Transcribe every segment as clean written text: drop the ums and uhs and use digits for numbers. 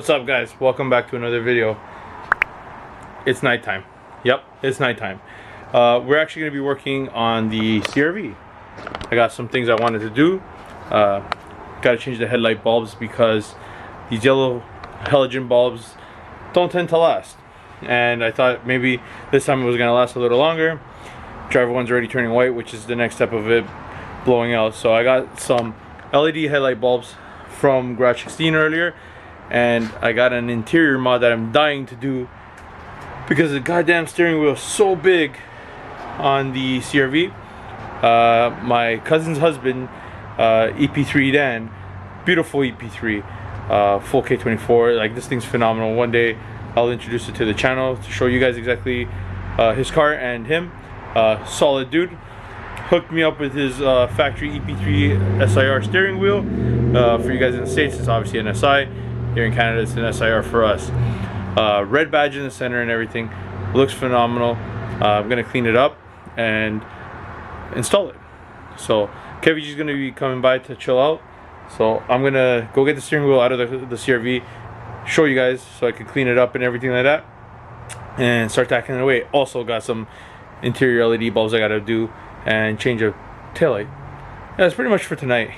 What's up, guys? Welcome back to another video. It's nighttime. Yep, it's nighttime. We're actually going to be working on the CRV. I got some things I wanted to do. Got to change the headlight bulbs because these yellow halogen bulbs don't tend to last. And I thought maybe this time it was going to last a little longer. Driver one's already turning white, which is the next step of it blowing out. So I got some LED headlight bulbs from Garage 16 earlier, and I got an interior mod that I'm dying to do because the goddamn steering wheel is so big on the CRV. My cousin's husband, EP3 Dan, beautiful EP3, full K24, like this thing's phenomenal. One day I'll introduce it to the channel to show you guys exactly his car and him. Solid dude. Hooked me up with his factory EP3 SIR steering wheel. For you guys in the States, it's obviously an SI. Here in Canada, it's an SIR for us. Red badge in the center and everything. Looks phenomenal. I'm going to clean it up and install it. So Kevin is going to be coming by to chill out. So I'm going to go get the steering wheel out of the CRV, show you guys so I can clean it up and everything like that, and start tacking it away. Also got some interior LED bulbs I got to do and change a taillight. Yeah, that's pretty much for tonight.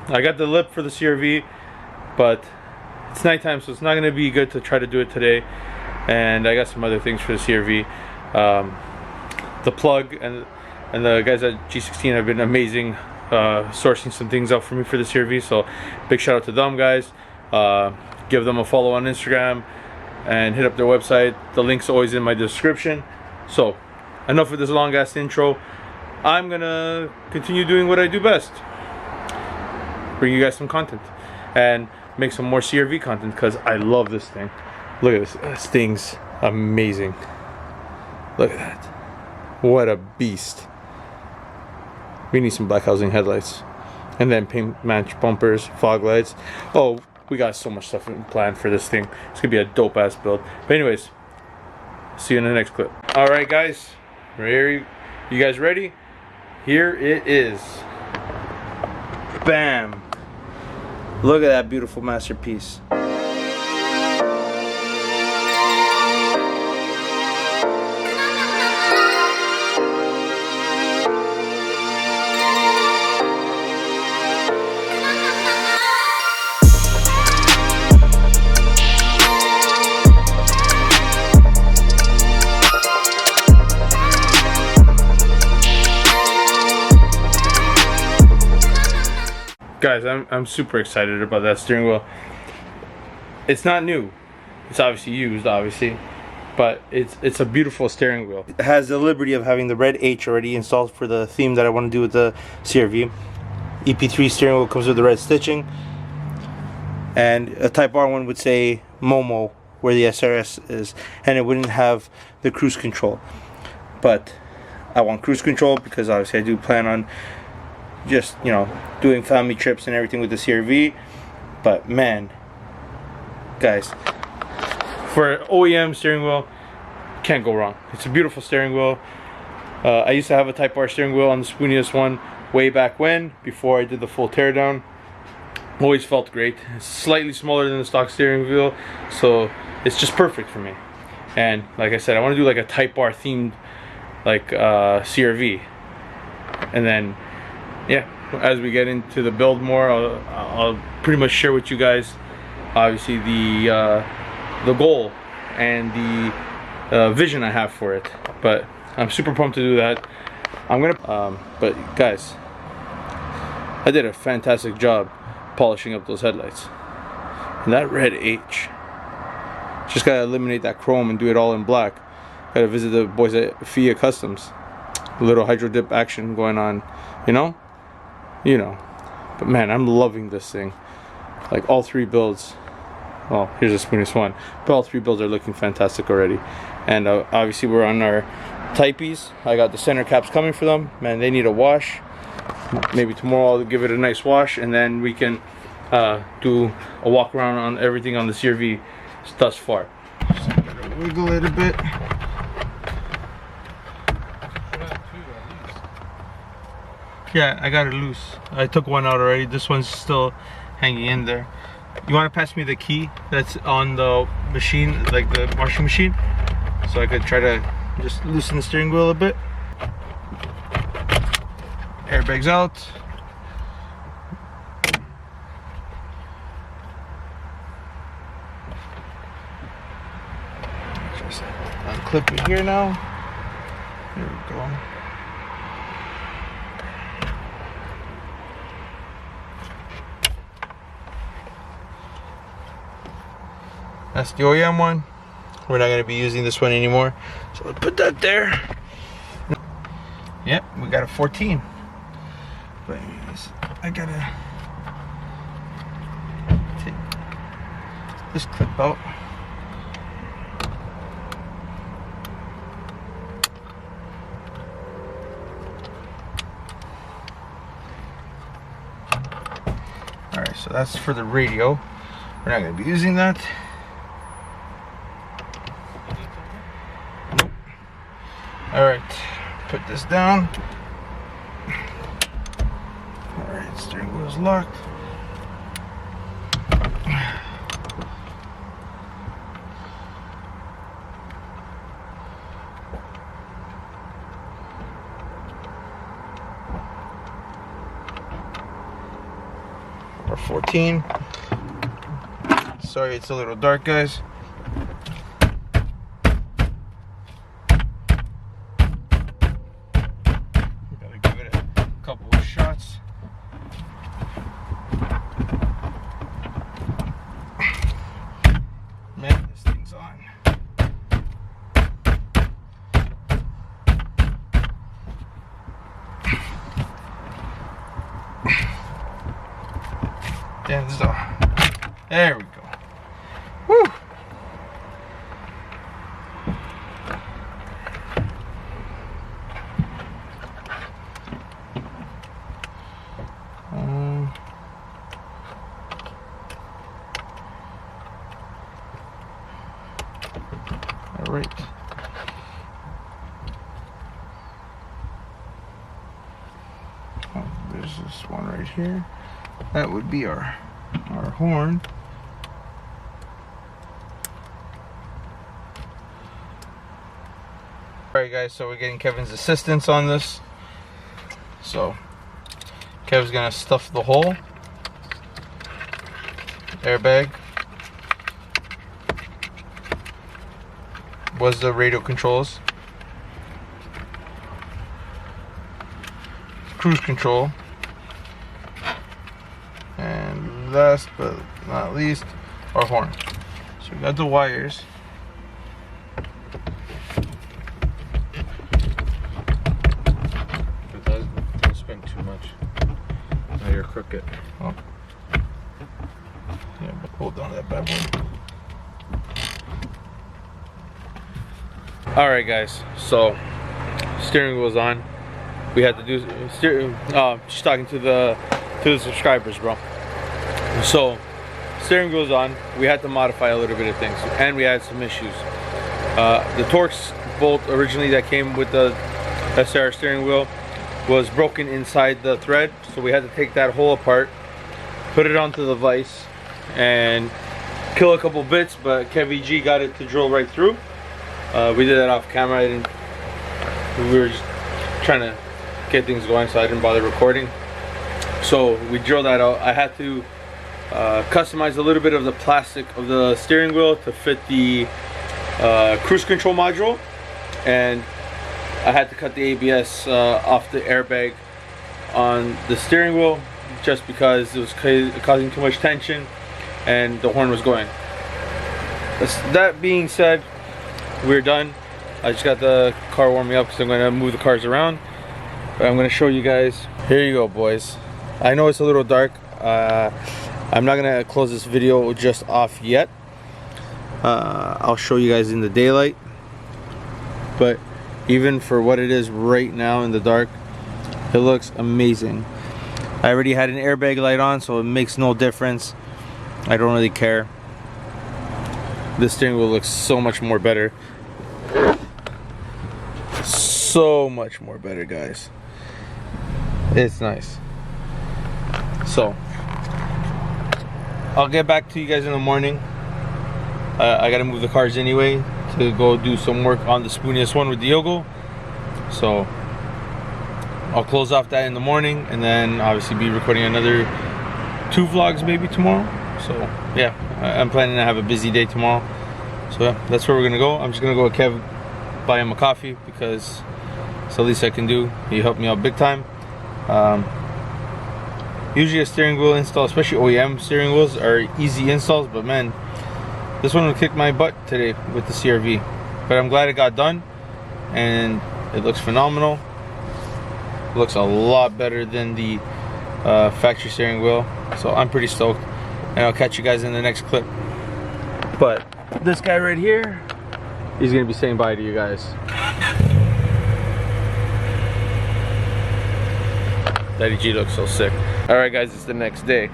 I got the lip for the CRV, but it's nighttime, so it's not going to be good to try to do it today. And I got some other things for the CRV. The plug and the guys at G16 have been amazing, sourcing some things out for me for the CRV. So big shout out to them, guys. Give them a follow on Instagram and hit up their website. The link's always in my description. So enough of this long ass intro. I'm gonna continue doing what I do best, bring you guys some content and make some more CRV content because I love this thing. Look at this. This thing's amazing. Look at that. What a beast. We need some black housing headlights and then paint match bumpers, fog lights. Oh, we got so much stuff planned for this thing. It's gonna be a dope ass build. But anyways, see you in the next clip. Alright guys, you guys ready? Here it is. Bam. Look at that beautiful masterpiece. Guys, I'm super excited about that steering wheel. It's not new. It's obviously used, obviously, but it's a beautiful steering wheel. It has the liberty of having the red H already installed for the theme that I want to do with the CRV. EP3 steering wheel comes with the red stitching, and a Type R one would say Momo where the SRS is, and it wouldn't have the cruise control. But I want cruise control because obviously I do plan on just, you know, doing family trips and everything with the CRV. But man, guys, for an OEM steering wheel, can't go wrong. It's a beautiful steering wheel. I used to have a Type R steering wheel on the spooniest one way back when, before I did the full teardown. Always felt great. It's slightly smaller than the stock steering wheel, so it's just perfect for me. And like I said, I want to do like a Type R themed like CRV, and then yeah, as we get into the build more, I'll pretty much share with you guys obviously the goal and the vision I have for it. But I'm super pumped to do that. I'm gonna but guys, I did a fantastic job polishing up those headlights. And that red H, just gotta eliminate that chrome and do it all in black. Gotta visit the boys at FiaCustoms. A little hydro dip action going on, you know. But man, I'm loving this thing. Like all three builds, well, here's the spooniest one, but all three builds are looking fantastic already. And obviously we're on our Typees. I got the center caps coming for them. Man, they need a wash. Maybe tomorrow I'll give it a nice wash, and then we can do a walk around on everything on the CRV thus far. Just gotta wiggle it a bit. Yeah, I got it loose. I took one out already. This one's still hanging in there. You want to pass me the key that's on the machine, like the washing machine, so I could try to just loosen the steering wheel a bit. Airbags out. Just unclip it here now. There we go. That's the OEM one. We're not going to be using this one anymore, so let's put that there. Yep, we got a 14. But anyways, I gotta take this clip out. Alright, so that's for the radio. We're not going to be using that. Nope. Alright, put this down. Alright, steering wheel's locked. Or 14. Sorry, it's a little dark, guys. Gotta give it a couple of shots. Man, this thing's on. Damn, this is all. There we go. Woo! All right. Oh, there's this one right here. That would be our horn. Alright guys, so we're getting Kevin's assistance on this. So Kevin's gonna stuff the hole. Airbag was the radio controls. Cruise control. And last but not least, our horn. So we got the wires. Don't spin too much. Now you're crooked. Oh. Yeah, but hold on to that bad boy. Alright guys, so steering wheel's on. We had to do just talking to the subscribers, bro. So steering wheel's on. We had to modify a little bit of things, and we had some issues. The Torx bolt originally that came with the SR steering wheel was broken inside the thread, so we had to take that hole apart, put it onto the vise, and kill a couple bits. But Kevy G got it to drill right through. We did that off camera. We were just trying to get things going, so I didn't bother recording. So we drilled that out. I had to customize a little bit of the plastic of the steering wheel to fit the cruise control module, and I had to cut the ABS off the airbag on the steering wheel just because it was causing too much tension and the horn was going. That being said, we're done. I just got the car warming up because I'm going to move the cars around. But I'm going to show you guys. Here you go, boys. I know it's a little dark. I'm not going to close this video just off yet. I'll show you guys in the daylight. But even for what it is right now in the dark, it looks amazing. I already had an airbag light on, so it makes no difference. I don't really care. The steering wheel looks so much more better. So much more better, guys. It's nice. So I'll get back to you guys in the morning. I gotta move the cars anyway to go do some work on the spooniest one with Diogo. So I'll close off that in the morning, and then obviously be recording another 2 vlogs maybe tomorrow. So yeah, I'm planning to have a busy day tomorrow. So yeah, that's where we're gonna go. I'm just gonna go with Kev, buy him a coffee, because it's the least I can do. He helped me out big time. Usually a steering wheel install, especially OEM steering wheels, are easy installs, but man, this one kicked my butt today with the CRV. But I'm glad it got done, and it looks phenomenal. It looks a lot better than the factory steering wheel, so I'm pretty stoked. And I'll catch you guys in the next clip. But this guy right here, he's gonna be saying bye to you guys. Daddy G looks so sick. Alright guys, it's the next day.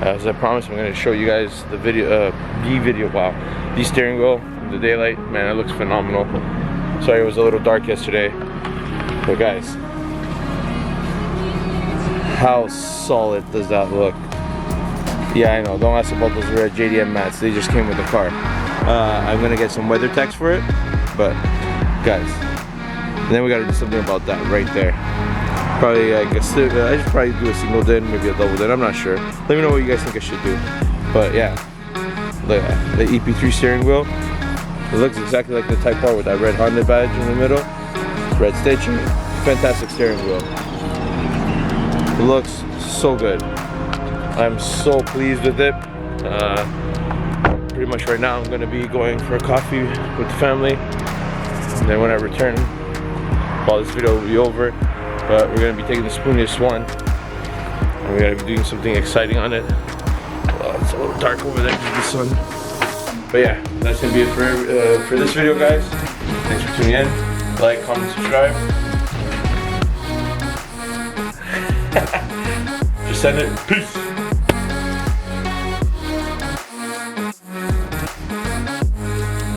As I promised, I'm gonna show you guys the video, wow, the steering wheel in the daylight. Man, it looks phenomenal. Sorry it was a little dark yesterday, but guys, how solid does that look? Yeah, I know, don't ask about those red JDM mats, they just came with the car. I'm gonna get some weather text for it, but guys, then we gotta do something about that right there. Probably, I guess, I should probably do a single din, maybe a double din, I'm not sure. Let me know what you guys think I should do. But yeah, look at that, the EP3 steering wheel. It looks exactly like the Type R with that red Honda badge in the middle. Red stitching, fantastic steering wheel. It looks so good. I'm so pleased with it. Pretty much right now I'm gonna be going for a coffee with the family. And then when I return, well, this video will be over. But we're gonna be taking the spooniest one, and we're gonna be doing something exciting on it. Well, it's a little dark over there because of the sun. But yeah, that's gonna be it for this video, guys. Thanks for tuning in. Like, comment, subscribe. Just send it. Peace.